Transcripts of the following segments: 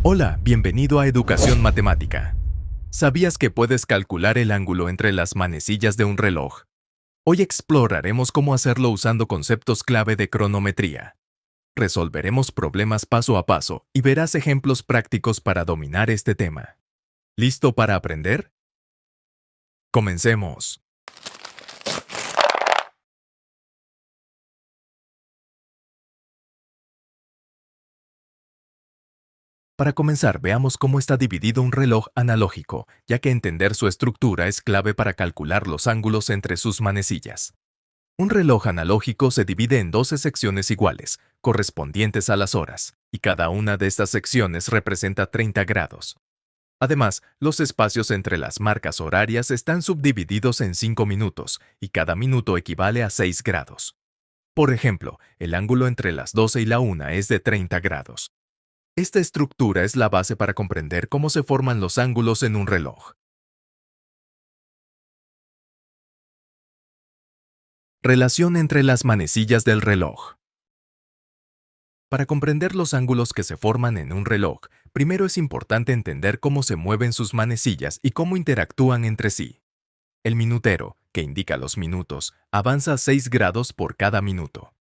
Hola, bienvenido a Educación Matemática. ¿Sabías que puedes calcular el ángulo entre las manecillas de un reloj? Hoy exploraremos cómo hacerlo usando conceptos clave de cronometría. Resolveremos problemas paso a paso y verás ejemplos prácticos para dominar este tema. ¿Listo para aprender? Comencemos. Para comenzar, veamos cómo está dividido un reloj analógico, ya que entender su estructura es clave para calcular los ángulos entre sus manecillas. Un reloj analógico se divide en 12 secciones iguales, correspondientes a las horas, y cada una de estas secciones representa 30 grados. Además, los espacios entre las marcas horarias están subdivididos en 5 minutos, y cada minuto equivale a 6 grados. Por ejemplo, el ángulo entre las 12 y la 1 es de 30 grados. Esta estructura es la base para comprender cómo se forman los ángulos en un reloj. Relación entre las manecillas del reloj. Para comprender los ángulos que se forman en un reloj, primero es importante entender cómo se mueven sus manecillas y cómo interactúan entre sí. El minutero, que indica los minutos, avanza 6 grados por cada minuto.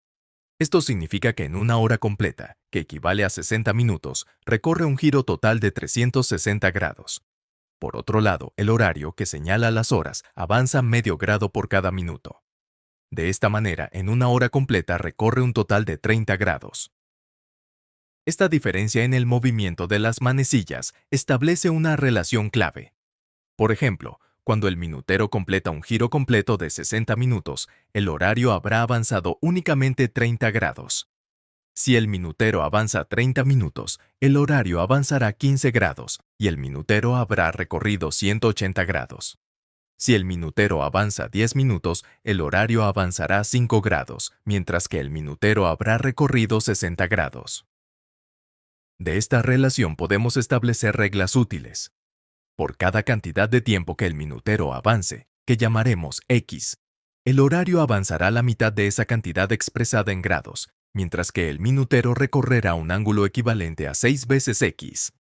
Esto significa que en una hora completa, que equivale a 60 minutos, recorre un giro total de 360 grados. Por otro lado, el horario, que señala las horas, avanza medio grado por cada minuto. De esta manera, en una hora completa recorre un total de 30 grados. Esta diferencia en el movimiento de las manecillas establece una relación clave. Por ejemplo, cuando el minutero completa un giro completo de 60 minutos, el horario habrá avanzado únicamente 30 grados. Si el minutero avanza 30 minutos, el horario avanzará 15 grados y el minutero habrá recorrido 180 grados. Si el minutero avanza 10 minutos, el horario avanzará 5 grados, mientras que el minutero habrá recorrido 60 grados. De esta relación podemos establecer reglas útiles. Por cada cantidad de tiempo que el minutero avance, que llamaremos X, el horario avanzará la mitad de esa cantidad expresada en grados, mientras que el minutero recorrerá un ángulo equivalente a 6 veces X.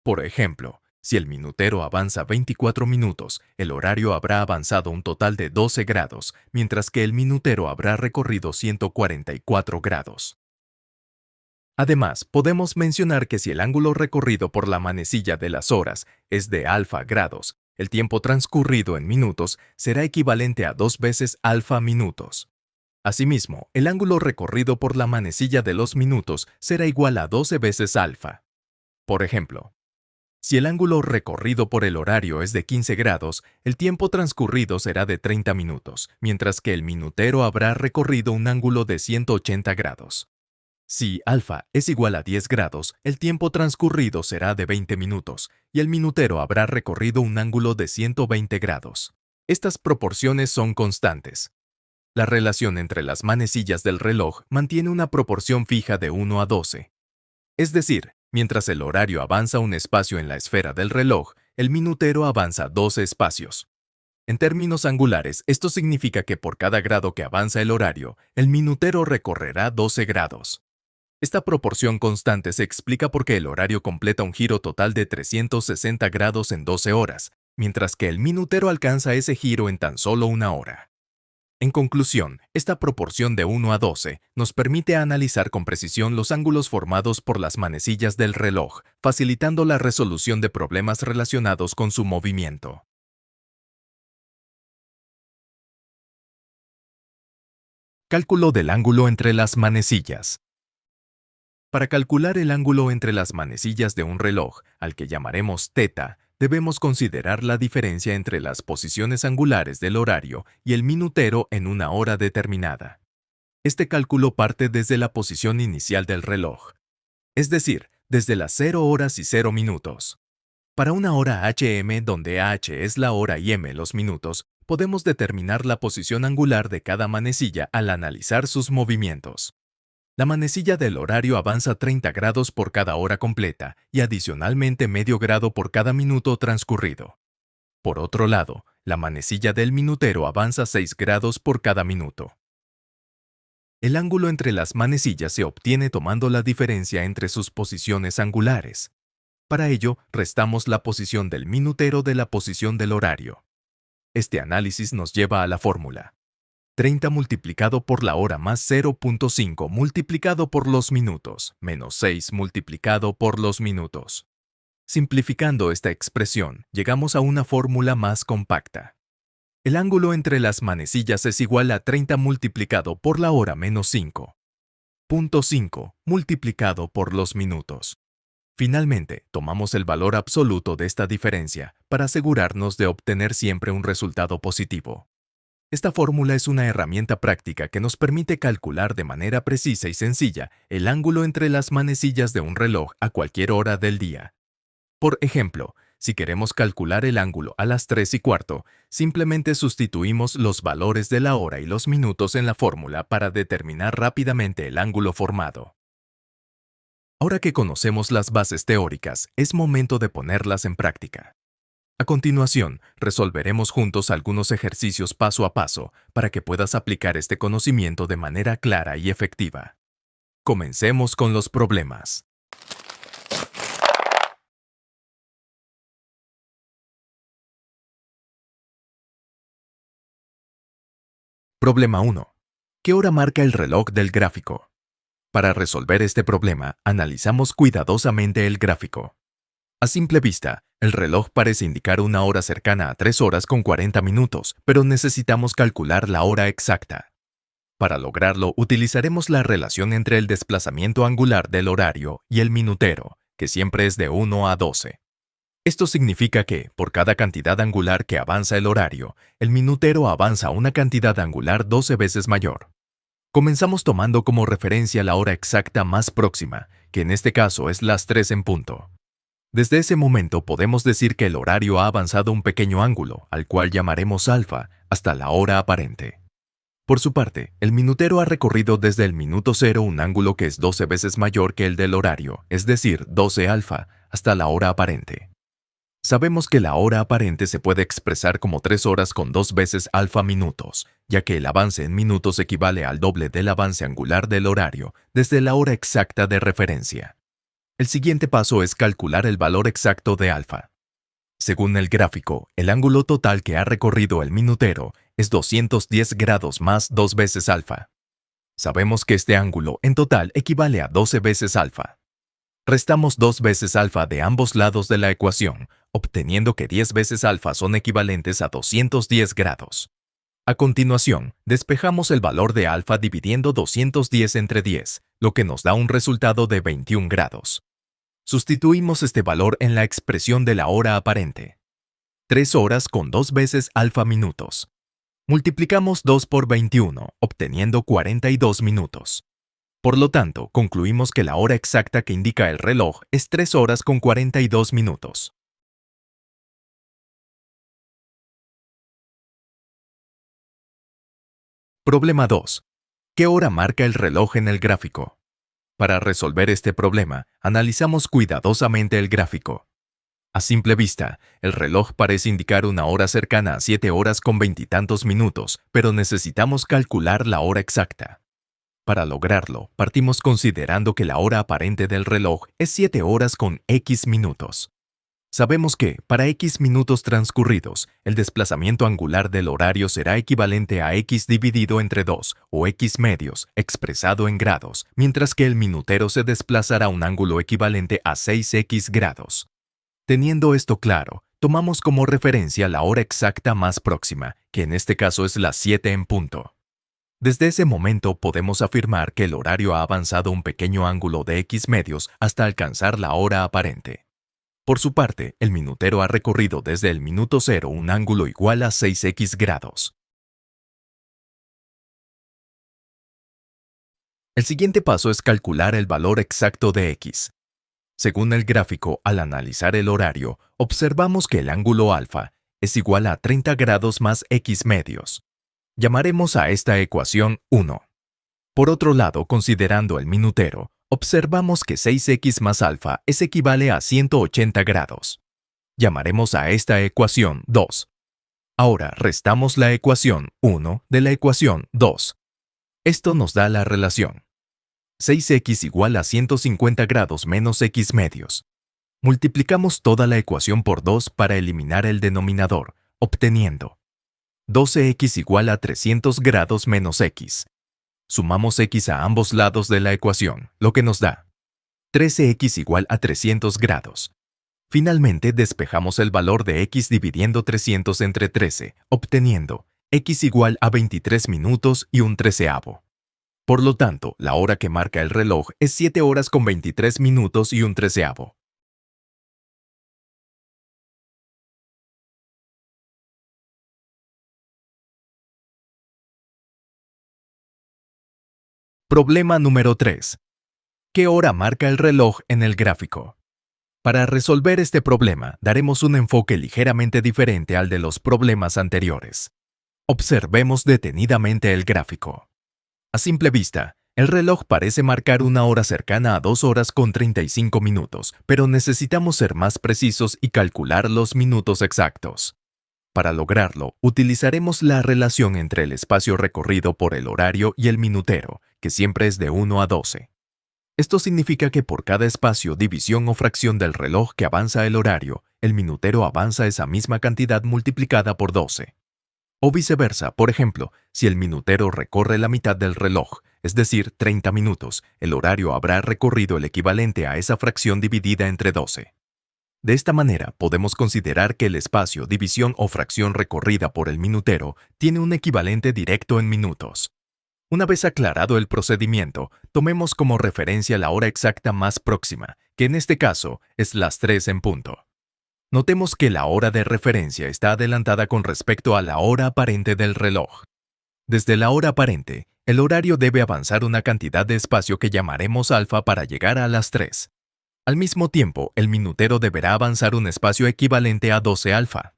Por ejemplo, si el minutero avanza 24 minutos, el horario habrá avanzado un total de 12 grados, mientras que el minutero habrá recorrido 144 grados. Además, podemos mencionar que si el ángulo recorrido por la manecilla de las horas es de alfa grados, el tiempo transcurrido en minutos será equivalente a 2 veces alfa minutos. Asimismo, el ángulo recorrido por la manecilla de los minutos será igual a 12 veces alfa. Por ejemplo, si el ángulo recorrido por el horario es de 15 grados, el tiempo transcurrido será de 30 minutos, mientras que el minutero habrá recorrido un ángulo de 180 grados. Si alfa es igual a 10 grados, el tiempo transcurrido será de 20 minutos y el minutero habrá recorrido un ángulo de 120 grados. Estas proporciones son constantes. La relación entre las manecillas del reloj mantiene una proporción fija de 1 a 12. Es decir, mientras el horario avanza un espacio en la esfera del reloj, el minutero avanza 12 espacios. En términos angulares, esto significa que por cada grado que avanza el horario, el minutero recorrerá 12 grados. Esta proporción constante se explica porque el horario completa un giro total de 360 grados en 12 horas, mientras que el minutero alcanza ese giro en tan solo una hora. En conclusión, esta proporción de 1 a 12 nos permite analizar con precisión los ángulos formados por las manecillas del reloj, facilitando la resolución de problemas relacionados con su movimiento. Cálculo del ángulo entre las manecillas. Para calcular el ángulo entre las manecillas de un reloj, al que llamaremos θ, debemos considerar la diferencia entre las posiciones angulares del horario y el minutero en una hora determinada. Este cálculo parte desde la posición inicial del reloj, es decir, desde las 0 horas y 0 minutos. Para una hora HM, donde H es la hora y M los minutos, podemos determinar la posición angular de cada manecilla al analizar sus movimientos. La manecilla del horario avanza 30 grados por cada hora completa y adicionalmente medio grado por cada minuto transcurrido. Por otro lado, la manecilla del minutero avanza 6 grados por cada minuto. El ángulo entre las manecillas se obtiene tomando la diferencia entre sus posiciones angulares. Para ello, restamos la posición del minutero de la posición del horario. Este análisis nos lleva a la fórmula: 30 multiplicado por la hora más 0.5 multiplicado por los minutos menos 6 multiplicado por los minutos. Simplificando esta expresión, llegamos a una fórmula más compacta. El ángulo entre las manecillas es igual a 30 multiplicado por la hora menos 5.5 multiplicado por los minutos. Finalmente, tomamos el valor absoluto de esta diferencia para asegurarnos de obtener siempre un resultado positivo. Esta fórmula es una herramienta práctica que nos permite calcular de manera precisa y sencilla el ángulo entre las manecillas de un reloj a cualquier hora del día. Por ejemplo, si queremos calcular el ángulo a las 3:15, simplemente sustituimos los valores de la hora y los minutos en la fórmula para determinar rápidamente el ángulo formado. Ahora que conocemos las bases teóricas, es momento de ponerlas en práctica. A continuación, resolveremos juntos algunos ejercicios paso a paso para que puedas aplicar este conocimiento de manera clara y efectiva. Comencemos con los problemas. Problema 1. ¿Qué hora marca el reloj del gráfico? Para resolver este problema, analizamos cuidadosamente el gráfico. A simple vista, el reloj parece indicar una hora cercana a 3 horas con 40 minutos, pero necesitamos calcular la hora exacta. Para lograrlo, utilizaremos la relación entre el desplazamiento angular del horario y el minutero, que siempre es de 1 a 12. Esto significa que, por cada cantidad angular que avanza el horario, el minutero avanza una cantidad angular 12 veces mayor. Comenzamos tomando como referencia la hora exacta más próxima, que en este caso es las 3 en punto. Desde ese momento podemos decir que el horario ha avanzado un pequeño ángulo, al cual llamaremos alfa, hasta la hora aparente. Por su parte, el minutero ha recorrido desde el minuto 0 un ángulo que es 12 veces mayor que el del horario, es decir, 12 alfa, hasta la hora aparente. Sabemos que la hora aparente se puede expresar como 3 horas con 2 veces alfa minutos, ya que el avance en minutos equivale al doble del avance angular del horario desde la hora exacta de referencia. El siguiente paso es calcular el valor exacto de alfa. Según el gráfico, el ángulo total que ha recorrido el minutero es 210 grados más 2 veces alfa. Sabemos que este ángulo en total equivale a 12 veces alfa. Restamos 2 veces alfa de ambos lados de la ecuación, obteniendo que 10 veces alfa son equivalentes a 210 grados. A continuación, despejamos el valor de alfa dividiendo 210 entre 10, lo que nos da un resultado de 21 grados. Sustituimos este valor en la expresión de la hora aparente. 3 horas con 2 veces alfa minutos. Multiplicamos 2 por 21, obteniendo 42 minutos. Por lo tanto, concluimos que la hora exacta que indica el reloj es 3 horas con 42 minutos. Problema 2. ¿Qué hora marca el reloj en el gráfico? Para resolver este problema, analizamos cuidadosamente el gráfico. A simple vista, el reloj parece indicar una hora cercana a 7 horas con veintitantos minutos, pero necesitamos calcular la hora exacta. Para lograrlo, partimos considerando que la hora aparente del reloj es 7 horas con X minutos. Sabemos que, para X minutos transcurridos, el desplazamiento angular del horario será equivalente a X dividido entre 2, o X medios, expresado en grados, mientras que el minutero se desplazará un ángulo equivalente a 6X grados. Teniendo esto claro, tomamos como referencia la hora exacta más próxima, que en este caso es las 7 en punto. Desde ese momento podemos afirmar que el horario ha avanzado un pequeño ángulo de X medios hasta alcanzar la hora aparente. Por su parte, el minutero ha recorrido desde el minuto 0 un ángulo igual a 6X grados. El siguiente paso es calcular el valor exacto de X. Según el gráfico, al analizar el horario, observamos que el ángulo alfa es igual a 30 grados más X medios. Llamaremos a esta ecuación 1. Por otro lado, considerando el minutero, observamos que 6X más alfa es equivale a 180 grados. Llamaremos a esta ecuación 2. Ahora restamos la ecuación 1 de la ecuación 2. Esto nos da la relación 6X igual a 150 grados menos X medios. Multiplicamos toda la ecuación por 2 para eliminar el denominador, obteniendo 12x igual a 300 grados menos x. Sumamos x a ambos lados de la ecuación, lo que nos da 13x igual a 300 grados. Finalmente, despejamos el valor de x dividiendo 300 entre 13, obteniendo x igual a 23 minutos y un treceavo. Por lo tanto, la hora que marca el reloj es 7 horas con 23 minutos y un treceavo. Problema número 3. ¿Qué hora marca el reloj en el gráfico? Para resolver este problema, daremos un enfoque ligeramente diferente al de los problemas anteriores. Observemos detenidamente el gráfico. A simple vista, el reloj parece marcar una hora cercana a 2 horas con 35 minutos, pero necesitamos ser más precisos y calcular los minutos exactos. Para lograrlo, utilizaremos la relación entre el espacio recorrido por el horario y el minutero, que siempre es de 1 a 12. Esto significa que por cada espacio, división o fracción del reloj que avanza el horario, el minutero avanza esa misma cantidad multiplicada por 12. O viceversa, por ejemplo, si el minutero recorre la mitad del reloj, es decir, 30 minutos, el horario habrá recorrido el equivalente a esa fracción dividida entre 12. De esta manera, podemos considerar que el espacio, división o fracción recorrida por el minutero tiene un equivalente directo en minutos. Una vez aclarado el procedimiento, tomemos como referencia la hora exacta más próxima, que en este caso es las 3 en punto. Notemos que la hora de referencia está adelantada con respecto a la hora aparente del reloj. Desde la hora aparente, el horario debe avanzar una cantidad de espacio que llamaremos alfa para llegar a las 3. Al mismo tiempo, el minutero deberá avanzar un espacio equivalente a 12 alfa.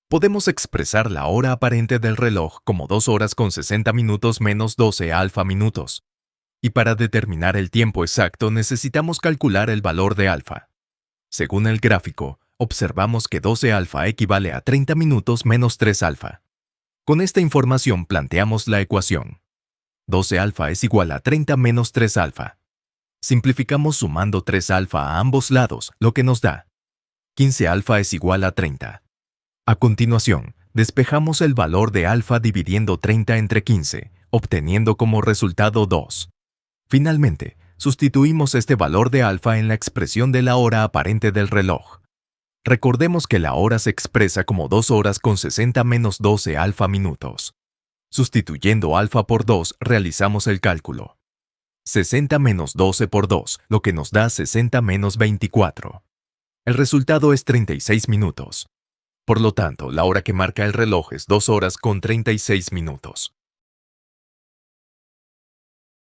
Podemos expresar la hora aparente del reloj como 2 horas con 60 minutos menos 12 alfa minutos. Y para determinar el tiempo exacto necesitamos calcular el valor de alfa. Según el gráfico, observamos que 12 alfa equivale a 30 minutos menos 3 alfa. Con esta información planteamos la ecuación. 12 alfa es igual a 30 menos 3 alfa. Simplificamos sumando 3 alfa a ambos lados, lo que nos da 15 alfa es igual a 30. A continuación, despejamos el valor de alfa dividiendo 30 entre 15, obteniendo como resultado 2. Finalmente, sustituimos este valor de alfa en la expresión de la hora aparente del reloj. Recordemos que la hora se expresa como 2 horas con 60 menos 12 alfa minutos. Sustituyendo alfa por 2, realizamos el cálculo. 60 menos 12 por 2, lo que nos da 60 menos 24. El resultado es 36 minutos. Por lo tanto, la hora que marca el reloj es 2 horas con 36 minutos.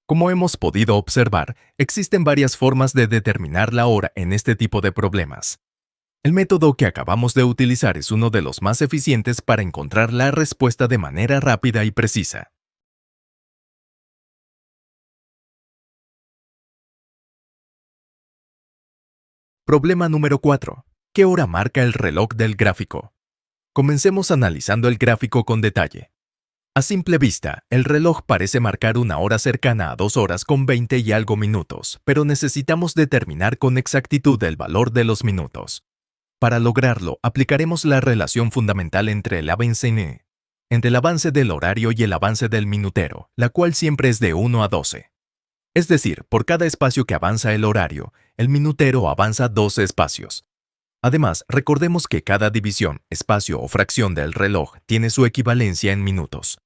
Como hemos podido observar, existen varias formas de determinar la hora en este tipo de problemas. El método que acabamos de utilizar es uno de los más eficientes para encontrar la respuesta de manera rápida y precisa. Problema número 4. ¿Qué hora marca el reloj del gráfico? Comencemos analizando el gráfico con detalle. A simple vista, el reloj parece marcar una hora cercana a 2 horas con 20 y algo minutos, pero necesitamos determinar con exactitud el valor de los minutos. Para lograrlo, aplicaremos la relación fundamental entre el avance del horario y el avance del minutero, la cual siempre es de 1 a 12. Es decir, por cada espacio que avanza el horario, el minutero avanza 12 espacios. Además, recordemos que cada división, espacio o fracción del reloj tiene su equivalencia en minutos.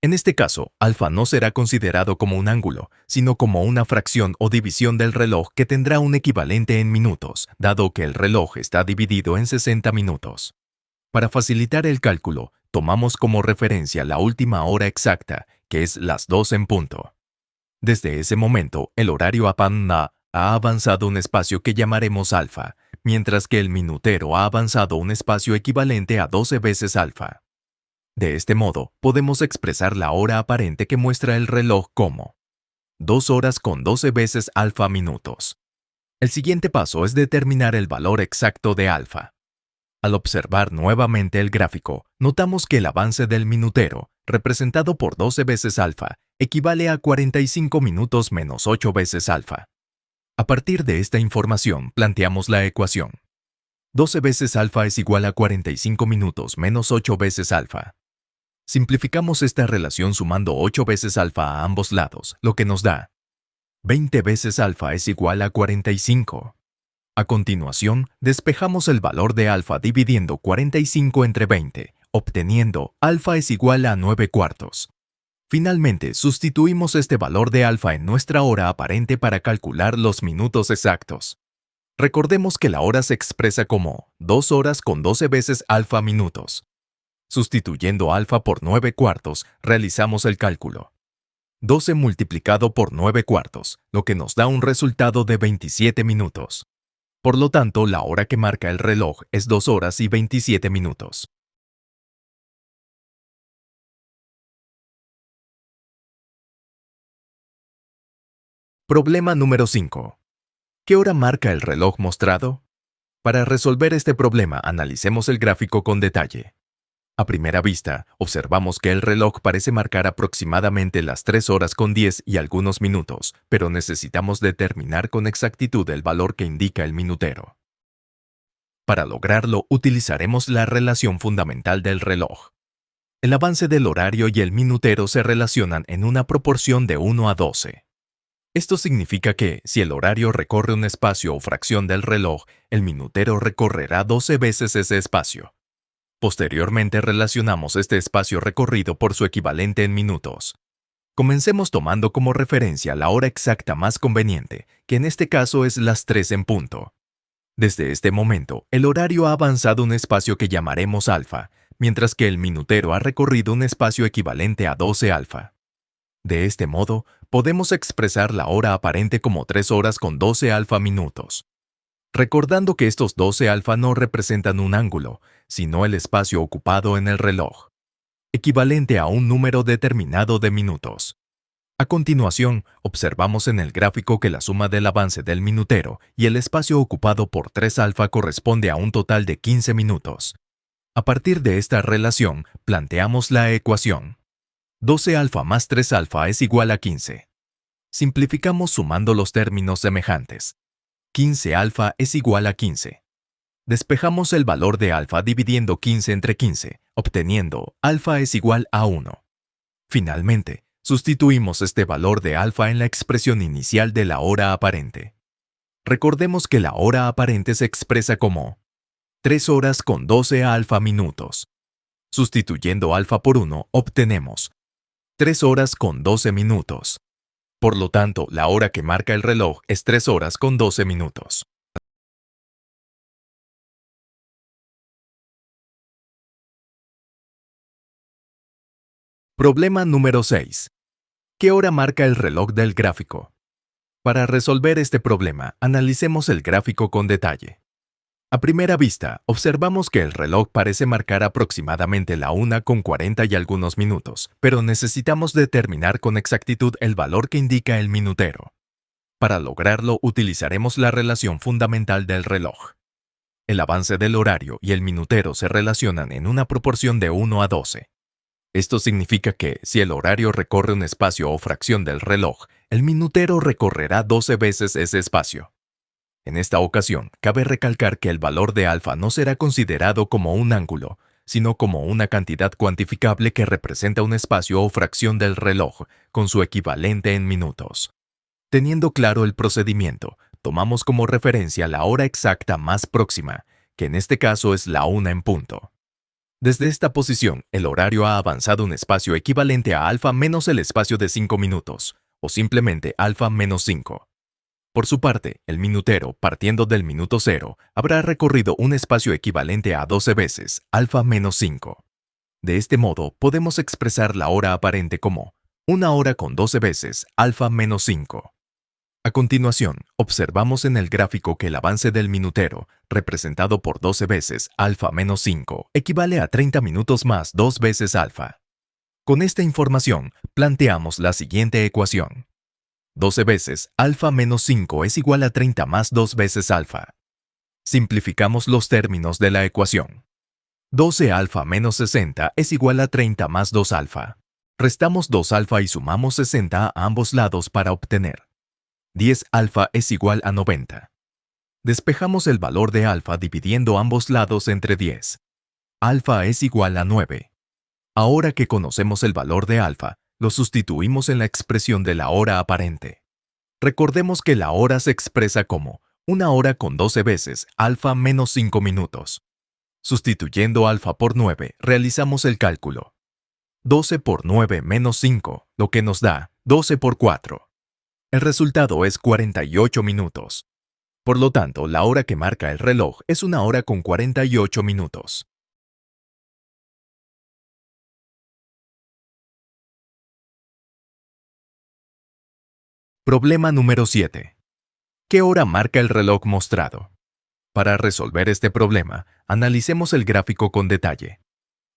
En este caso, alfa no será considerado como un ángulo, sino como una fracción o división del reloj que tendrá un equivalente en minutos, dado que el reloj está dividido en 60 minutos. Para facilitar el cálculo, tomamos como referencia la última hora exacta, que es las 2 en punto. Desde ese momento, el horario ha avanzado un espacio que llamaremos alfa, mientras que el minutero ha avanzado un espacio equivalente a 12 veces alfa. De este modo, podemos expresar la hora aparente que muestra el reloj como 2 horas con 12 veces alfa minutos. El siguiente paso es determinar el valor exacto de alfa. Al observar nuevamente el gráfico, notamos que el avance del minutero, representado por 12 veces alfa, equivale a 45 minutos menos 8 veces alfa. A partir de esta información, planteamos la ecuación. 12 veces alfa es igual a 45 minutos menos 8 veces alfa. Simplificamos esta relación sumando 8 veces alfa a ambos lados, lo que nos da 20 veces alfa es igual a 45. A continuación, despejamos el valor de alfa dividiendo 45 entre 20, obteniendo alfa es igual a 9 cuartos. Finalmente, sustituimos este valor de alfa en nuestra hora aparente para calcular los minutos exactos. Recordemos que la hora se expresa como 2 horas con 12 veces alfa minutos. Sustituyendo alfa por 9 cuartos, realizamos el cálculo. 12 multiplicado por 9 cuartos, lo que nos da un resultado de 27 minutos. Por lo tanto, la hora que marca el reloj es 2 horas y 27 minutos. Problema número 5. ¿Qué hora marca el reloj mostrado? Para resolver este problema, analicemos el gráfico con detalle. A primera vista, observamos que el reloj parece marcar aproximadamente las 3 horas con 10 y algunos minutos, pero necesitamos determinar con exactitud el valor que indica el minutero. Para lograrlo, utilizaremos la relación fundamental del reloj. El avance del horario y el minutero se relacionan en una proporción de 1 a 12. Esto significa que, si el horario recorre un espacio o fracción del reloj, el minutero recorrerá 12 veces ese espacio. Posteriormente relacionamos este espacio recorrido por su equivalente en minutos. Comencemos tomando como referencia la hora exacta más conveniente, que en este caso es las 3 en punto. Desde este momento, el horario ha avanzado un espacio que llamaremos alfa, mientras que el minutero ha recorrido un espacio equivalente a 12 alfa. De este modo, podemos expresar la hora aparente como 3 horas con 12 alfa minutos. Recordando que estos 12 alfa no representan un ángulo, sino el espacio ocupado en el reloj, equivalente a un número determinado de minutos. A continuación, observamos en el gráfico que la suma del avance del minutero y el espacio ocupado por 3 alfa corresponde a un total de 15 minutos. A partir de esta relación, planteamos la ecuación. 12 alfa más 3 alfa es igual a 15. Simplificamos sumando los términos semejantes. 15 alfa es igual a 15. Despejamos el valor de alfa dividiendo 15 entre 15, obteniendo alfa es igual a 1. Finalmente, sustituimos este valor de alfa en la expresión inicial de la hora aparente. Recordemos que la hora aparente se expresa como 3 horas con 12 alfa minutos. Sustituyendo alfa por 1, obtenemos 3 horas con 12 minutos. Por lo tanto, la hora que marca el reloj es 3 horas con 12 minutos. Problema número 6. ¿Qué hora marca el reloj del gráfico? Para resolver este problema, analicemos el gráfico con detalle. A primera vista, observamos que el reloj parece marcar aproximadamente la 1:40 y algunos minutos, pero necesitamos determinar con exactitud el valor que indica el minutero. Para lograrlo, utilizaremos la relación fundamental del reloj. El avance del horario y el minutero se relacionan en una proporción de 1 a 12. Esto significa que, si el horario recorre un espacio o fracción del reloj, el minutero recorrerá 12 veces ese espacio. En esta ocasión, cabe recalcar que el valor de alfa no será considerado como un ángulo, sino como una cantidad cuantificable que representa un espacio o fracción del reloj, con su equivalente en minutos. Teniendo claro el procedimiento, tomamos como referencia la hora exacta más próxima, que en este caso es la 1 en punto. Desde esta posición, el horario ha avanzado un espacio equivalente a alfa menos el espacio de 5 minutos, o simplemente alfa menos 5. Por su parte, el minutero, partiendo del minuto 0, habrá recorrido un espacio equivalente a 12 veces alfa menos 5. De este modo, podemos expresar la hora aparente como 1 hora con 12 veces alfa menos 5. A continuación, observamos en el gráfico que el avance del minutero, representado por 12 veces alfa menos 5, equivale a 30 minutos más 2 veces alfa. Con esta información, planteamos la siguiente ecuación. 12 veces alfa menos 5 es igual a 30 más 2 veces alfa. Simplificamos los términos de la ecuación. 12 alfa menos 60 es igual a 30 más 2 alfa. Restamos 2 alfa y sumamos 60 a ambos lados para obtener 10 alfa es igual a 90. Despejamos el valor de alfa dividiendo ambos lados entre 10. Alfa es igual a 9. Ahora que conocemos el valor de alfa, lo sustituimos en la expresión de la hora aparente. Recordemos que la hora se expresa como una hora con 12 veces alfa menos 5 minutos. Sustituyendo alfa por 9, realizamos el cálculo. 12 por 9 menos 5, lo que nos da 12 por 4. El resultado es 48 minutos. Por lo tanto, la hora que marca el reloj es una hora con 48 minutos. Problema número 7. ¿Qué hora marca el reloj mostrado? Para resolver este problema, analicemos el gráfico con detalle.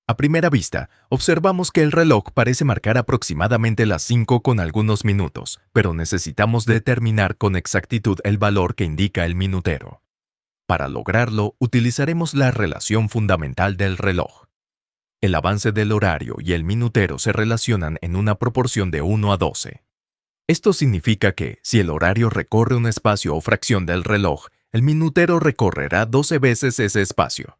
A primera vista, observamos que el reloj parece marcar aproximadamente las 5 con algunos minutos, pero necesitamos determinar con exactitud el valor que indica el minutero. Para lograrlo, utilizaremos la relación fundamental del reloj. El avance del horario y el minutero se relacionan en una proporción de 1 a 12. Esto significa que, si el horario recorre un espacio o fracción del reloj, el minutero recorrerá 12 veces ese espacio.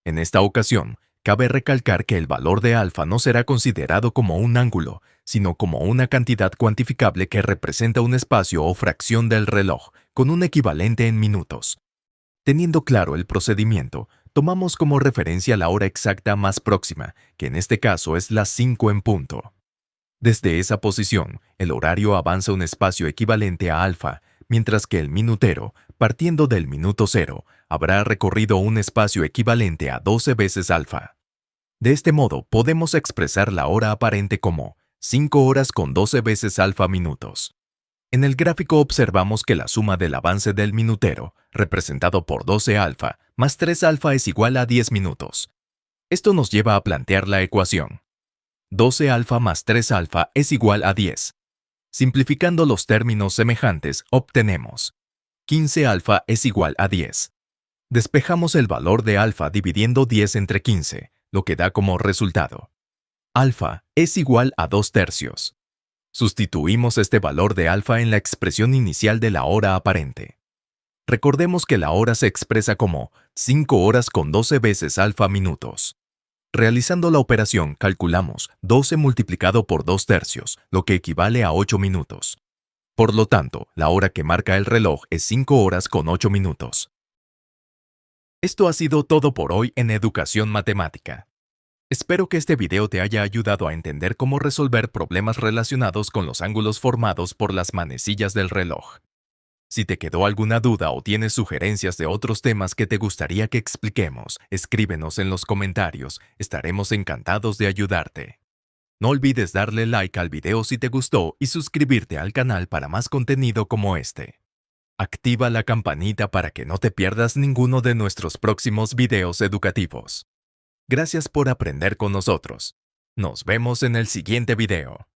En esta ocasión, cabe recalcar que el valor de alfa no será considerado como un ángulo, sino como una cantidad cuantificable que representa un espacio o fracción del reloj, con un equivalente en minutos. Teniendo claro el procedimiento, tomamos como referencia la hora exacta más próxima, que en este caso es las 5 en punto. Desde esa posición, el horario avanza un espacio equivalente a alfa, mientras que el minutero, partiendo del minuto cero, habrá recorrido un espacio equivalente a 12 veces alfa. De este modo, podemos expresar la hora aparente como 5 horas con 12 veces alfa minutos. En el gráfico observamos que la suma del avance del minutero, representado por 12 alfa, más 3 alfa es igual a 10 minutos. Esto nos lleva a plantear la ecuación. 12 alfa más 3 alfa es igual a 10. Simplificando los términos semejantes, obtenemos 15 alfa es igual a 10. Despejamos el valor de alfa dividiendo 10 entre 15, lo que da como resultado. Alfa es igual a 2 tercios. Sustituimos este valor de alfa en la expresión inicial de la hora aparente. Recordemos que la hora se expresa como 5 horas con 12 veces alfa minutos. Realizando la operación, calculamos 12 multiplicado por 2 tercios, lo que equivale a 8 minutos. Por lo tanto, la hora que marca el reloj es 5 horas con 8 minutos. Esto ha sido todo por hoy en Educación Matemática. Espero que este video te haya ayudado a entender cómo resolver problemas relacionados con los ángulos formados por las manecillas del reloj. Si te quedó alguna duda o tienes sugerencias de otros temas que te gustaría que expliquemos, escríbenos en los comentarios, estaremos encantados de ayudarte. No olvides darle like al video si te gustó y suscribirte al canal para más contenido como este. Activa la campanita para que no te pierdas ninguno de nuestros próximos videos educativos. Gracias por aprender con nosotros. Nos vemos en el siguiente video.